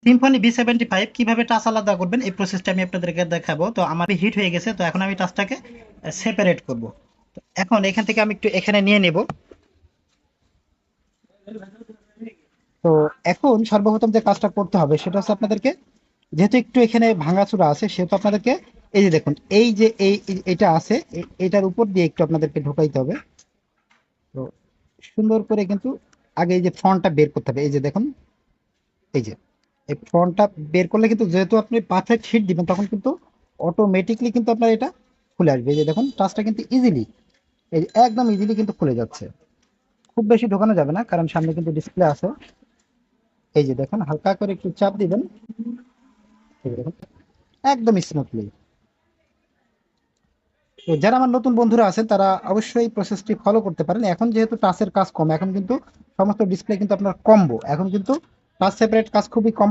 Symphony V75 কিভাবে touch আলাদা করবেন এই প্রসেসটা আমি আপনাদেরকে দেখাবো। তো আমার হিট হয়ে গেছে, তো এখন আমি টাচটাকে সেপারেট করব। তো এখন এখান থেকে আমি একটু এখানে নিয়ে নেব। তো এখন সর্বপ্রথম যে কাজটা করতে হবে সেটা হচ্ছে আপনাদেরকে, যেহেতু একটু এখানে ভাঙাচোরা আছে সেহেতু আপনাদেরকে এই যে দেখুন, এই যে এটা আছে, এটার উপর দিয়ে একটু আপনাদেরকে ঢোকাইতে হবে। তো সুন্দর করে কিন্তু আগে এই যে ফ্রন্টটা বের করতে হবে। এই যে দেখুন, এই যে এই ফ্রন্টটা বের করলে কিন্তু যেহেতু আপনি পারফেক্ট হিট দিবেন তখন কিন্তু অটোমেটিকলি কিন্তু আপনার এটা খুলে আসবে। এই যে দেখুন টাচটা কিন্তু ইজিলি, এই যে একদম ইজিলি কিন্তু খুলে যাচ্ছে। খুব বেশি ঢোকানো যাবে না কারণ সামনে কিন্তু ডিসপ্লে আছে। এই যে দেখুন হালকা করে একটু চাপ দিবেন, এই যে দেখুন একদম স্মুথলি। তো যারা আমার নতুন বন্ধুরা আছেন তারা অবশ্যই প্রসেসটি ফলো করতে পারেন। এখন যেহেতু টাচের কাজ কম, এখন কিন্তু সমস্ত ডিসপ্লে কিন্তু আপনার কম্বো, এখন কিন্তু টাচ সেপারেট কাজ খুবই কম